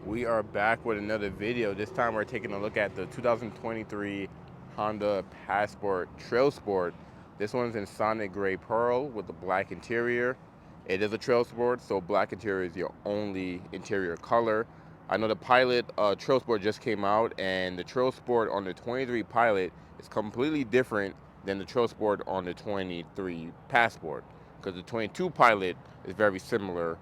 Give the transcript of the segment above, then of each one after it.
We are back with another video. This time we're taking a look at the 2023 Honda Passport Trail Sport. This one's in Sonic Gray Pearl with the black interior. It is a Trail Sport, so black interior is your only interior color. I know the Pilot Trail Sport just came out, and the Trail Sport on the 23 Pilot is completely different than the Trail Sport on the 23 Passport, because the 22 Pilot is very similar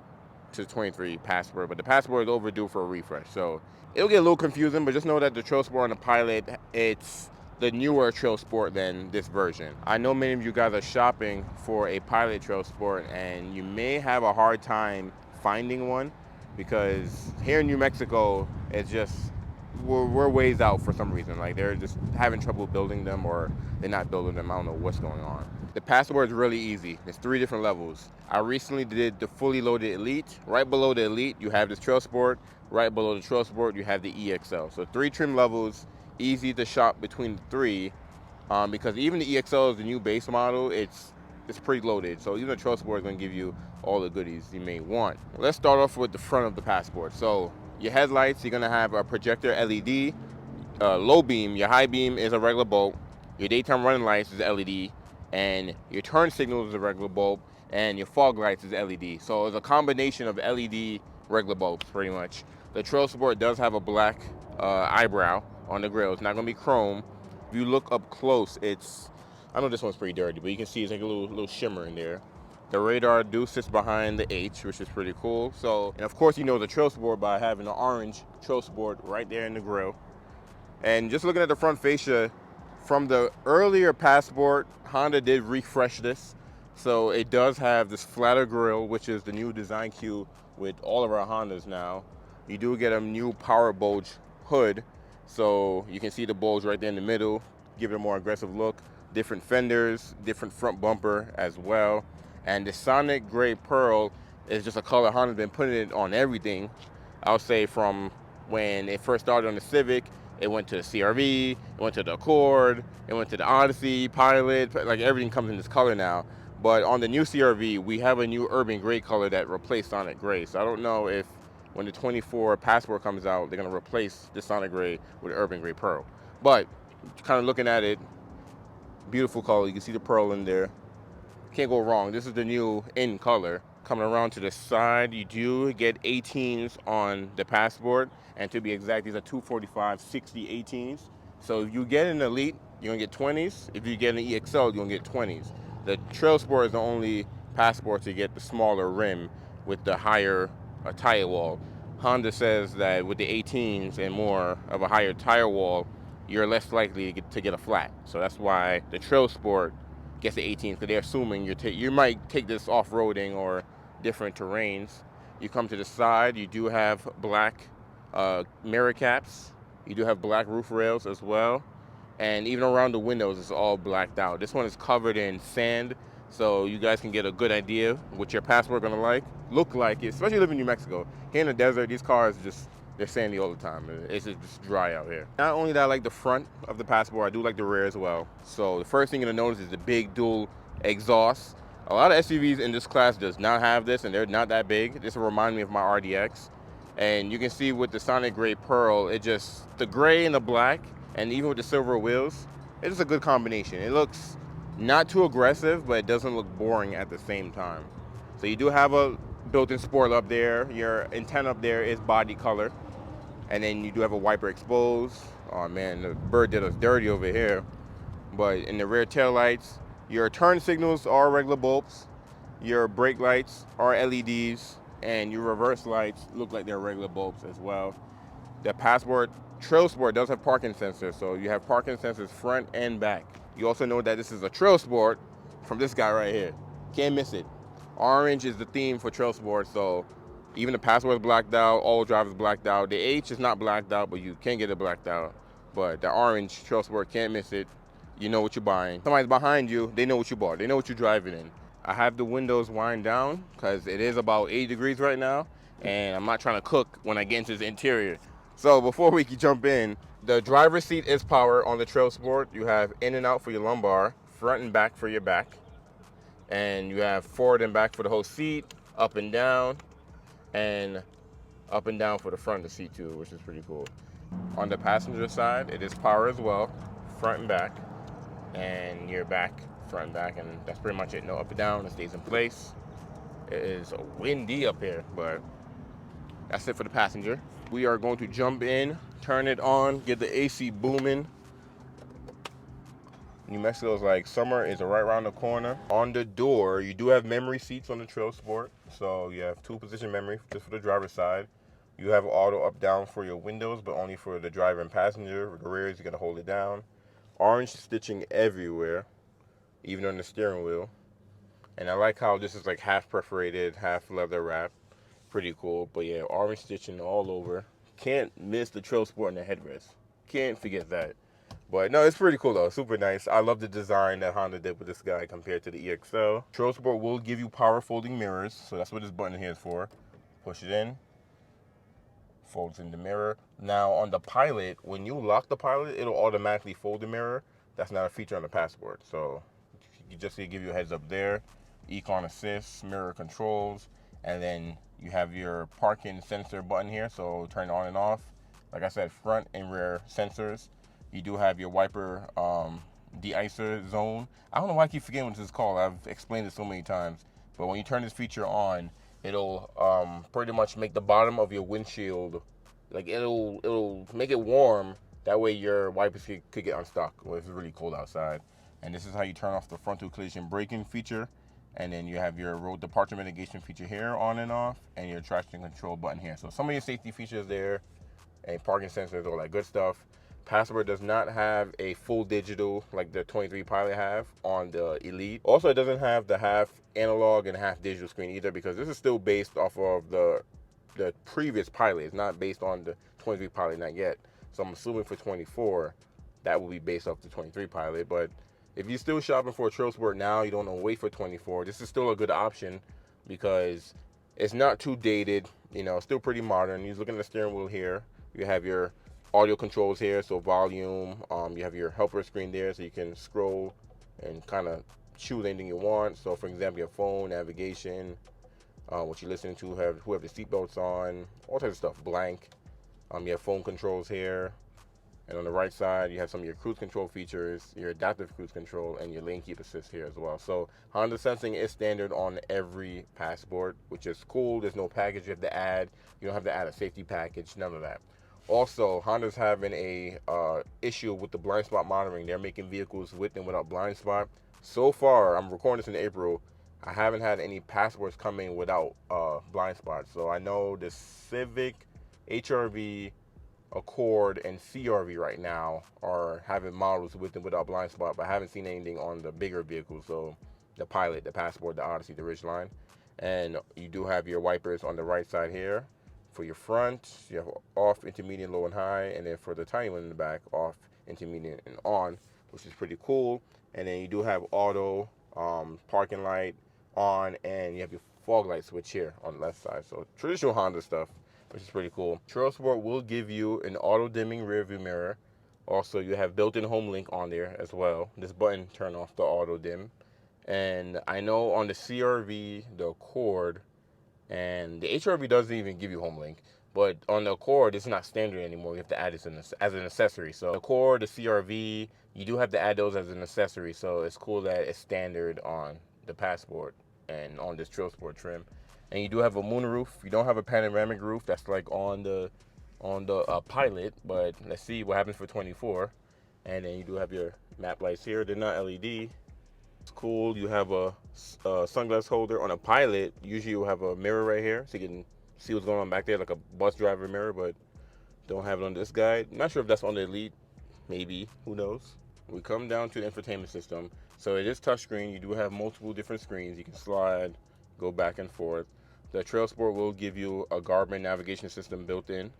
to 23 Passport, but the Passport is overdue for a refresh. So it'll get a little confusing, but just know that the Trail Sport and the Pilot, it's the newer Trail Sport than this version. I know many of you guys are shopping for a Pilot Trail Sport, and you may have a hard time finding one because here in New Mexico, it's just we're ways out for some reason. Like they're just having trouble building them, or they're not building them. I don't know what's going on. The Passport is really easy. It's 3 different levels. I recently did the fully loaded Elite. Right below the Elite, you have this Trail Sport. Right below the Trail Sport, you have the EXL. So 3 trim levels, easy to shop between the 3. Because even the EXL is the new base model, it's pretty loaded. So even the Trail Sport is going to give you all the goodies you may want. Let's start off with the front of the Passport. So your headlights, you're going to have a projector LED. Low beam, your high beam is a regular bulb. Your daytime running lights is LED, and your turn signal is a regular bulb, and your fog lights is LED. So it's a combination of LED regular bulbs, pretty much. The Trail Sport does have a black eyebrow on the grill. It's not going to be chrome. If you look up close, I know this one's pretty dirty, but you can see it's like a little shimmer in there. The radar do sits behind the H, which is pretty cool. So, and of course, you know the Trail Sport by having the orange Trail Sport right there in the grill. And just looking at the front fascia, from the earlier Passport, Honda did refresh this. So it does have this flatter grille, which is the new design cue with all of our Hondas now. You do get a new power bulge hood, so you can see the bulge right there in the middle, give it a more aggressive look. Different fenders, different front bumper as well. And the Sonic Gray Pearl is just a color Honda's been putting it on everything. I'll say from when it first started on the Civic, it went to the CRV, it went to the Accord, it went to the Odyssey, Pilot, like everything comes in this color now. But on the new CRV, we have a new urban gray color that replaced Sonic Gray. So I don't know if when the 24 Passport comes out, they're gonna replace the Sonic Gray with urban gray pearl. But kind of looking at it, beautiful color. You can see the pearl in there. Can't go wrong. This is the new in color. Coming around to the side, you do get 18s on the Passport, and to be exact, these are 245 60 18s. So if you get an Elite, you're gonna get 20s. If you get an EXL, you're gonna get 20s. The Trail Sport is the only Passport to get the smaller rim with the higher tire wall. Honda says that with the 18s and more of a higher tire wall, you're less likely to get a flat. So that's why the Trail Sport gets the 18s, because they're assuming you might take this off-roading or different terrains. You come to the side, you do have black mirror caps. You do have black roof rails as well. And even around the windows, it's all blacked out. This one is covered in sand, so you guys can get a good idea what your Passport gonna look like, especially living in New Mexico. Here in the desert, these cars they're sandy all the time. It's just dry out here. Not only that I like the front of the Passport, I do like the rear as well. So the first thing you're gonna notice is the big dual exhaust. A lot of SUVs in this class does not have this, and they're not that big. This will remind me of my RDX. And you can see with the Sonic Gray Pearl, the gray and the black, and even with the silver wheels, it's just a good combination. It looks not too aggressive, but it doesn't look boring at the same time. So you do have a built-in spoiler up there. Your antenna up there is body color. And then you do have a wiper exposed. Oh man, the bird did us dirty over here. But in the rear tail lights, your turn signals are regular bulbs. Your brake lights are LEDs. And your reverse lights look like they're regular bulbs as well. The Passport Trail Sport does have parking sensors, so you have parking sensors front and back. You also know that this is a Trail Sport from this guy right here. Can't miss it. Orange is the theme for Trail Sport, so even the Passport is blacked out, all drive is blacked out. The H is not blacked out, but you can get it blacked out. But the orange Trail Sport, can't miss it. You know what you're buying. Somebody's behind you, they know what you bought. They know what you're driving in. I have the windows wind down because it is about 80 degrees right now, and I'm not trying to cook when I get into the interior. So before we can jump in, the driver's seat is power on the Trail Sport. You have in and out for your lumbar, front and back for your back. And you have forward and back for the whole seat, up and down. And up and down for the front of the seat too, which is pretty cool. On the passenger side, it is power as well, front and back, and your back, front and back, and that's pretty much it. No up and down, it stays in place. It is windy up here, but that's it for the passenger. We are going to jump in, turn it on, get the AC booming. New Mexico's like summer is right around the corner. On the door, you do have memory seats on the Trail Sport. So you have 2-position memory just for the driver's side. You have auto up down for your windows, but only for the driver and passenger. The rears, you're gonna hold it down. Orange stitching everywhere, even on the steering wheel. And I like how this is like half perforated, half leather wrap. Pretty cool. But yeah, orange stitching all over. Can't miss the Trail Sport and the headrest. Can't forget that. But no, it's pretty cool though. Super nice. I love the design that Honda did with this guy compared to the EXL. Trail Sport will give you power folding mirrors, so that's what this button here is for. Push it in, folds in the mirror. Now on the Pilot, when you lock the Pilot, it'll automatically fold the mirror. That's not a feature on the Passport, so you just to give you a heads up there. Econ Assist, mirror controls, and then you have your parking sensor button here, so turn it on and off. Like I said, front and rear sensors. You do have your wiper de-icer zone. I don't know why I keep forgetting what this is called. I've explained it so many times. But when you turn this feature on, it'll pretty much make the bottom of your windshield, like it'll make it warm. That way your wipers could get unstuck when it's really cold outside. And this is how you turn off the frontal collision braking feature. And then you have your road departure mitigation feature here on and off, and your traction control button here. So some of your safety features there, and parking sensors, all that good stuff. Passport does not have a full digital like the 23 Pilot have on the Elite. Also, it doesn't have the half analog and half digital screen either, because this is still based off of the previous Pilot. It's not based on the 23 Pilot, not yet. So I'm assuming for 24, that will be based off the 23 Pilot. But if you're still shopping for a Trail Sport now, you don't want to wait for 24, this is still a good option because it's not too dated, you know, still pretty modern. You're looking at the steering wheel here. You have your audio controls here, so volume. You have your helper screen there, so you can scroll and kind of choose anything you want. So, for example, your phone, navigation, what you're listening to, who have the seatbelts on, all types of stuff. Blank. You have phone controls here, and on the right side, you have some of your cruise control features, your adaptive cruise control, and your lane keep assist here as well. So Honda sensing is standard on every Passport, which is cool. There's no package you have to add. You don't have to add a safety package, none of that. Also, Honda's having a issue with the blind spot monitoring. They're making vehicles with and without blind spot. So far, I'm recording this in April, I haven't had any Passports coming without blind spots. So I know the Civic, HRV, Accord, and CRV right now are having models with and without blind spot, but I haven't seen anything on the bigger vehicles. So the Pilot, the Passport, the Odyssey, the Ridgeline. And you do have your wipers on the right side here. For your front, you have off, intermediate, low, and high, and then for the tiny one in the back, off, intermediate, and on, which is pretty cool. And then you do have auto, parking light on, and you have your fog light switch here on the left side. So traditional Honda stuff, which is pretty cool. Trail Sport will give you an auto dimming rear view mirror. Also, you have built-in home link on there as well. This button turn off the auto dim. And I know on the CRV, the Accord, and the HRV doesn't even give you home link, but on the Accord, it's not standard anymore. You have to add this as an accessory. So the Accord, the CRV, you do have to add those as an accessory. So it's cool that it's standard on the Passport and on this Trail Sport trim. And you do have a moonroof. You don't have a panoramic roof. That's like on the Pilot, but let's see what happens for 24. And then you do have your map lights here. They're not LED. It's cool. You have a sunglass holder. On a Pilot, usually you have a mirror right here, so you can see what's going on back there, like a bus driver mirror, but don't have it on this guy. I'm not sure if that's on the Elite. Maybe. Who knows? We come down to the infotainment system. So it is touchscreen. You do have multiple different screens. You can slide, go back and forth. The Trail Sport will give you a Garmin navigation system built in.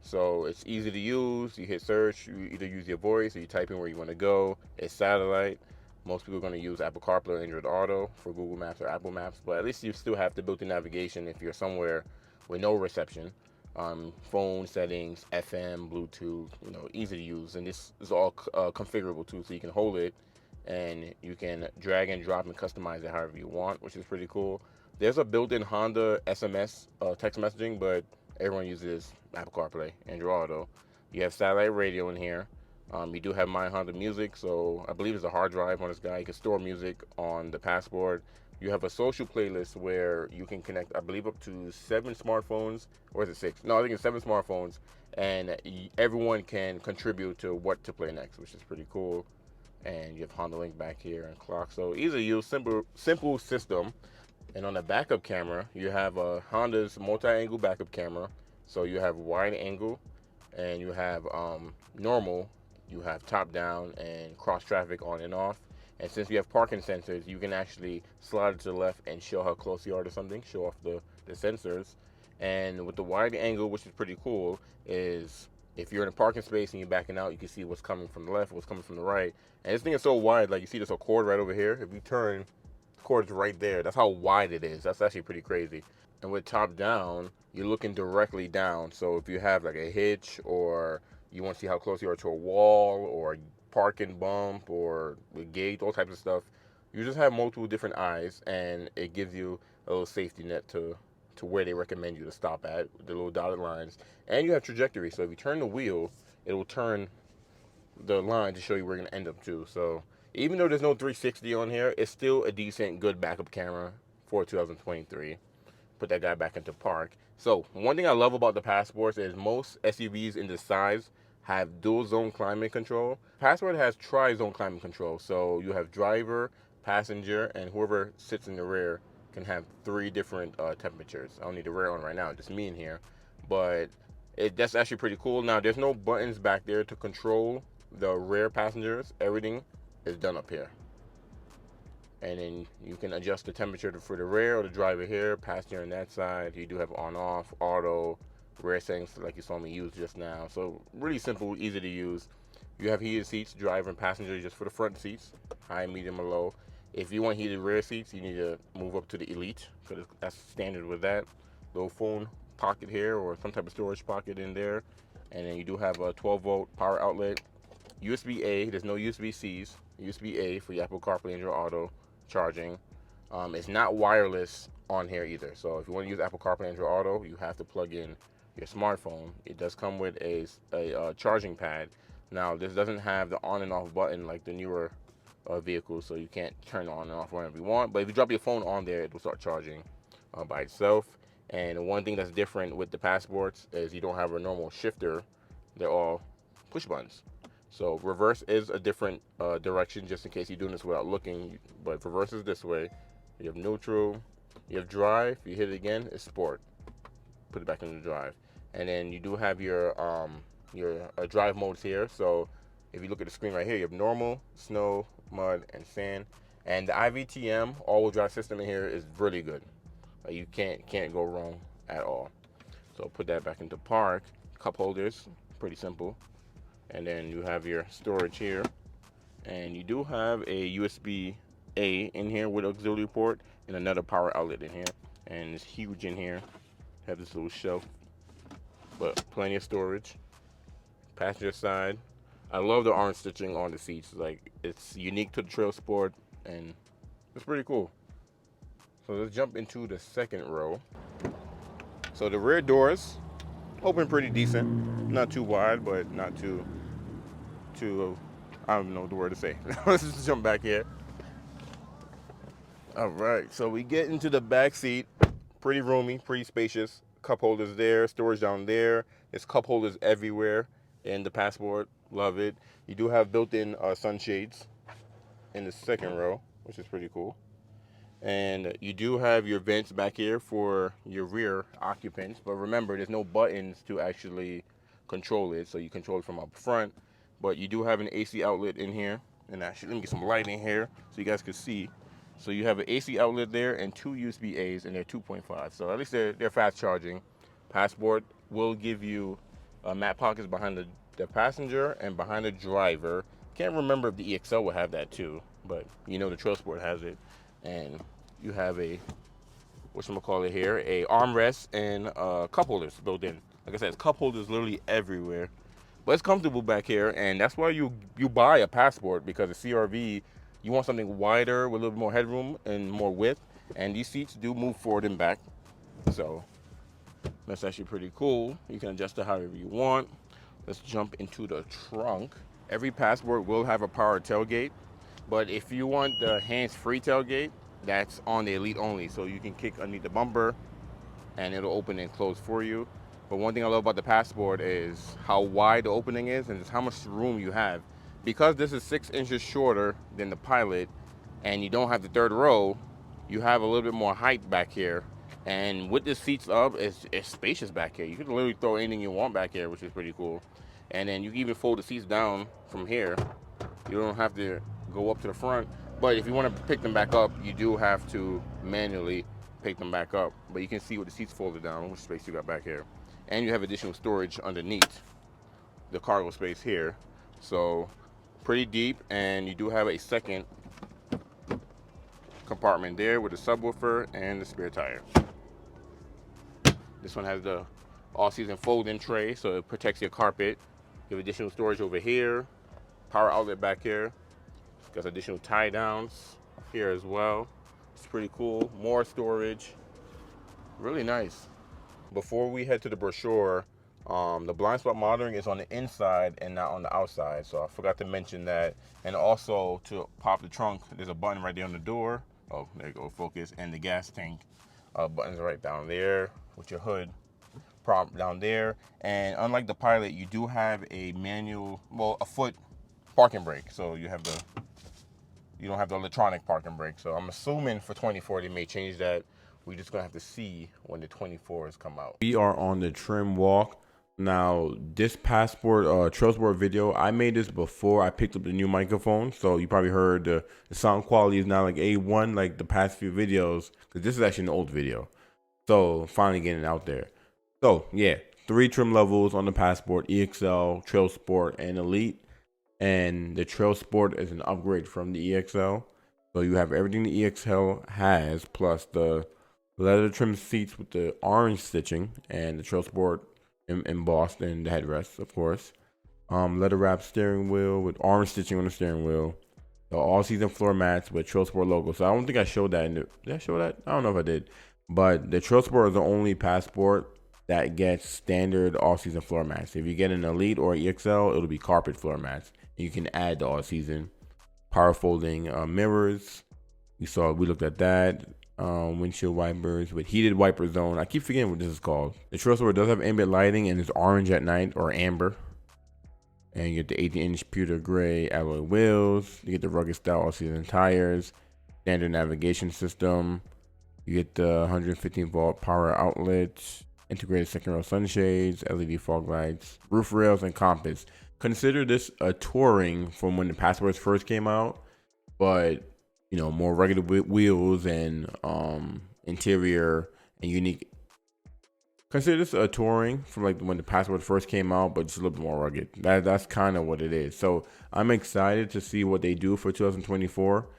So it's easy to use. You hit search. You either use your voice or you type in where you want to go. It's satellite. Most people are going to use Apple CarPlay or Android Auto for Google Maps or Apple Maps, but at least you still have the built-in navigation if you're somewhere with no reception. Phone settings, FM, Bluetooth, easy to use. And this is all configurable too, so you can hold it and you can drag and drop and customize it however you want, which is pretty cool. There's a built-in Honda SMS text messaging, but everyone uses Apple CarPlay, Android Auto. You have satellite radio in here. You do have My Honda Music, so I believe it's a hard drive on this guy. You can store music on the Passport. You have a social playlist where you can connect, I believe, up to 7 smartphones, or is it 6? No, I think it's 7 smartphones, and everyone can contribute to what to play next, which is pretty cool. And you have Honda Link back here and clock. So easy to use, simple system. And on the backup camera, you have a Honda's multi-angle backup camera. So you have wide angle, and you have normal. You have top down and cross traffic on and off. And since you have parking sensors, you can actually slide it to the left and show how close you are to something, show off the sensors. And with the wide angle, which is pretty cool, is if you're in a parking space and you're backing out, you can see what's coming from the left, what's coming from the right. And this thing is so wide, like you see this Accord right over here. If you turn, the cord's right there. That's how wide it is. That's actually pretty crazy. And with top down, you're looking directly down. So if you have like a hitch, or you want to see how close you are to a wall or a parking bump or a gate, all types of stuff, you just have multiple different eyes, and it gives you a little safety net to where they recommend you to stop at, the little dotted lines. And you have trajectory. So if you turn the wheel, it will turn the line to show you where you're going to end up to. So even though there's no 360 on here, it's still a decent, good backup camera for 2023. Put that guy back into park. So one thing I love about the Passports is most SUVs in this size have dual zone climate control. Passport has tri-zone climate control. So you have driver, passenger, and whoever sits in the rear can have 3 different temperatures. I don't need the rear on right now, just me in here. But that's actually pretty cool. Now, there's no buttons back there to control the rear passengers. Everything is done up here. And then you can adjust the temperature for the rear or the driver here, passenger on that side. You do have on, off, auto, rear settings like you saw me use just now. So really simple, easy to use. You have heated seats, driver and passenger, just for the front seats, high, medium, or low. If you want heated rear seats, you need to move up to the Elite, because that's standard with that. Little phone pocket here, or some type of storage pocket in there. And then you do have a 12-volt power outlet. USB-A, there's no USB-Cs. USB-A for your Apple CarPlay and your Auto charging. It's not wireless on here either. So if you want to use Apple CarPlay and your Auto, you have to plug in your smartphone. It does come with a charging pad. Now, this doesn't have the on and off button like the newer vehicles, so you can't turn on and off whenever you want. But if you drop your phone on there, it will start charging by itself. And one thing that's different with the Passports is you don't have a normal shifter. They're all push buttons. So reverse is a different direction, just in case you're doing this without looking. But reverse is this way. You have neutral, you have drive. You hit it again, it's sport. Put it back into drive. And then you do have your drive modes here. So if you look at the screen right here, you have normal, snow, mud, and sand. And the IVTM all-wheel drive system in here is really good. You can't go wrong at all. So put that back into park. Cup holders, pretty simple. And then you have your storage here. And you do have a USB-A in here with auxiliary port and another power outlet in here. And it's huge in here. Have this little shelf, but plenty of storage. Passenger side. I love the orange stitching on the seats. Like, it's unique to the Trail Sport, and it's pretty cool. So let's jump into the second row. So the rear doors open pretty decent. Not too wide, but not too I don't know the word to say. Let's just jump back here. All right, so we get into the back seat. Pretty roomy, pretty spacious. Cup holders there, storage down there. There's cup holders everywhere in the Passport. Love it. You do have built-in sunshades in the second row, which is pretty cool. And you do have your vents back here for your rear occupants. But remember, there's no buttons to actually control it. So you control it from up front. But you do have an AC outlet in here. And actually, let me get some light in here so you guys can see. So you have an AC outlet there and 2 USB-As, and they're 2.5. So at least they're fast charging. Passport will give you mat pockets behind the passenger and behind the driver. Can't remember if the EXL will have that too, but you know the Trail Sport has it. And you have a, whatchamacallit here, a armrest and cup holders built in. Like I said, it's cup holders literally everywhere. But it's comfortable back here, and that's why you buy a Passport, because a CRV, you want something wider with a little bit more headroom and more width. And these seats do move forward and back. So That's actually pretty cool. You can adjust it however you want. Let's jump into the trunk. Every Passport will have a power tailgate, but if you want the hands-free tailgate, that's on the Elite only. So you can kick underneath the bumper and it'll open and close for you. But one thing I love about the Passport is how wide the opening is and just how much room you have. Because this is 6 inches shorter than the Pilot and you don't have the third row, you have a little bit more height back here. And with the seats up, it's spacious back here. You can literally throw anything you want back here, which is pretty cool. And then you can even fold the seats down from here. You don't have to go up to the front. But if you want to pick them back up, you do have to manually pick them back up. But you can see with the seats folded down, how much space you got back here. And you have additional storage underneath the cargo space here. So pretty deep, and you do have a second compartment there with a subwoofer and the spare tire. This one has the all-season fold-in tray, so it protects your carpet. You have additional storage over here, power outlet back here. Got additional tie downs here as well. It's pretty cool. More storage. Really nice. Before we head to the brochure, the blind spot monitoring is on the inside and not on the outside. So I forgot to mention that. And also to pop the trunk, there's a button right there on the door. Oh, there you go, focus. And the gas tank button's right down there with your hood prop down there. And unlike the Pilot, you do have a manual, well, a foot parking brake. So you don't have the electronic parking brake. So I'm assuming for 24 they may change that. We're just gonna have to see when the 24s come out. We are on the trim walk. Now, this Passport Trail Sport video, I made this before I picked up the new microphone. So you probably heard the sound quality is not like A1 like the past few videos, because this is actually an old video. So finally getting it out there. So yeah, 3 trim levels on the Passport: EXL, Trail Sport, and Elite. And the Trail Sport is an upgrade from the EXL. So you have everything the EXL has, plus the leather trim seats with the orange stitching, and the Trail Sport embossed in the headrest, of course. Leather wrap steering wheel with orange stitching on the steering wheel. The all-season floor mats with Trail Sport logo. So I don't think I showed that. Did I show that? I don't know if I did. But the Trail Sport is the only Passport that gets standard all-season floor mats. If you get an Elite or EXL, it'll be carpet floor mats. You can add the all-season power folding mirrors. We looked at that. Windshield wipers with heated wiper zone. I keep forgetting what this is called. The Trail Sport does have ambient lighting and it's orange at night, or amber. And you get the 18-inch pewter gray alloy wheels. You get the rugged style all-season tires. Standard navigation system. You get the 115-volt power outlets. Integrated second row sunshades, LED fog lights, roof rails, and compass. Consider this a touring from when the Passports first came out, but you know, more rugged wheels and interior and unique. Consider this a touring from like when the Passport first came out, but just a little bit more rugged. That's kind of what it is. So I'm excited to see what they do for 2024.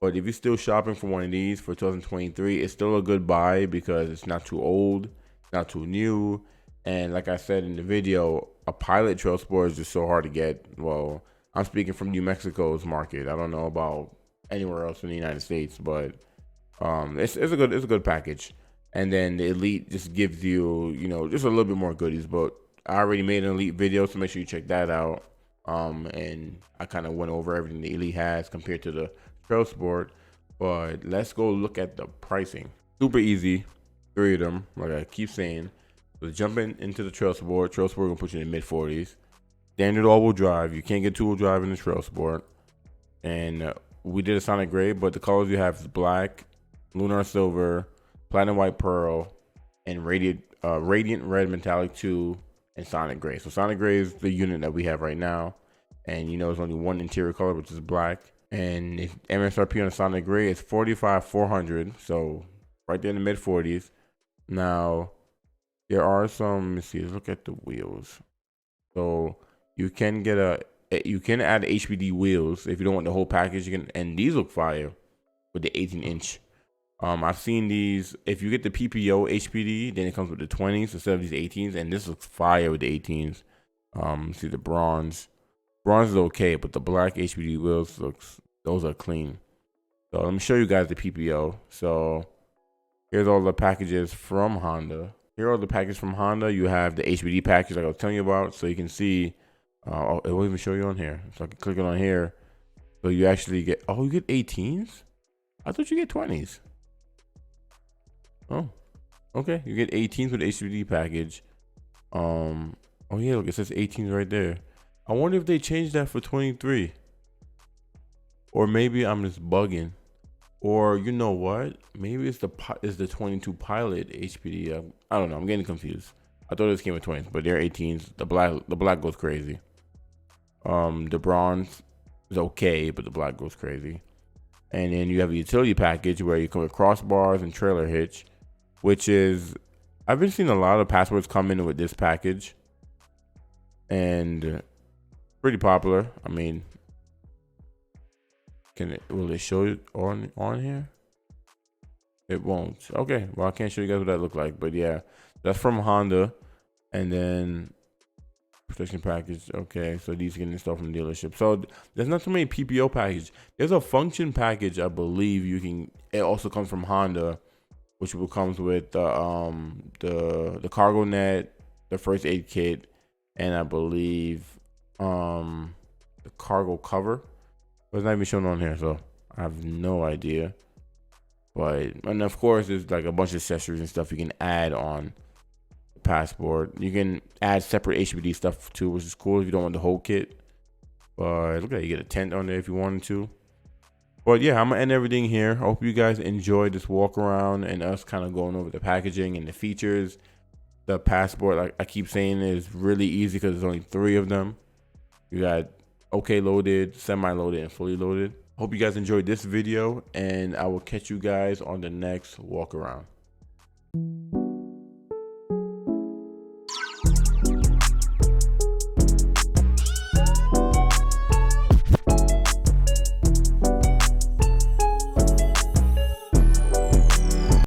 But if you're still shopping for one of these for 2023, it's still a good buy because it's not too old, not too new. And like I said in the video, a Pilot Trail Sport is just so hard to get. Well, I'm speaking from New Mexico's market. I don't know about anywhere else in the United States, but it's a good package. And then the Elite just gives you, you know, just a little bit more goodies. But I already made an Elite video, so make sure you check that out. And I kind of went over everything the Elite has compared to the Trail Sport. But let's go look at the pricing. Super easy, 3 of them, like I keep saying. So jumping into the Trail Sport gonna put you in the mid-40s. Standard all-wheel drive. You can't get two-wheel drive in the Trail Sport. And we did a Sonic Gray, but the colors you have is black, lunar silver, platinum white pearl, and radiant red metallic 2, and Sonic Gray. So Sonic Gray is the unit that we have right now. And you know there's only one interior color, which is black. And if MSRP on Sonic Gray is $45,400. So right there in the mid-40s. Now, there are some, let's see, look at the wheels. So you can add HPD wheels if you don't want the whole package. You can, and these look fire with the 18-inch. I've seen these. If you get the PPO HPD, then it comes with the 20s instead of these 18s, and this looks fire with the 18s. See the bronze. Bronze is okay, but the black HPD wheels those are clean. So let me show you guys the PPO. So here's all the packages from Honda. Here are the packages from Honda. You have the HBD package like I was telling you about, so you can see. It will even show you on here. So I can click it on here. So you actually get. Oh, you get 18s. I thought you get 20s. Oh, okay. You get 18s with the HBD package. Oh yeah, look, it says 18s right there. I wonder if they changed that for 23, or maybe I'm just bugging. Or you know what? Maybe it's the 22 Pilot HPD. I don't know. I'm getting confused. I thought this came with 20s, but they're 18s. The black goes crazy. The bronze is okay, but the black goes crazy. And then you have a utility package where you come with crossbars and trailer hitch, which is I've been seeing a lot of Passports come in with this package, and pretty popular. I mean, will it show it on here? It won't. Okay, well I can't show you guys what that look like, but yeah, that's from Honda. And then protection package. Okay, so these are getting installed from the dealership. So there's not too many PPO package. There's a function package, I believe you can. It also comes from Honda, which comes with the cargo net, the first aid kit, and I believe the cargo cover. But it's not even shown on here, so I have no idea. But and of course, there's like a bunch of accessories and stuff you can add on the Passport. You can add separate HBD stuff too, which is cool if you don't want the whole kit. But look at that, you get a tent on there if you wanted to. But yeah, I'm gonna end everything here. I hope you guys enjoyed this walk around and us kind of going over the packaging and the features. The Passport, like I keep saying, is really easy because there's only 3 of them. You got okay loaded, semi-loaded, and fully loaded. Hope you guys enjoyed this video, and I will catch you guys on the next walk around.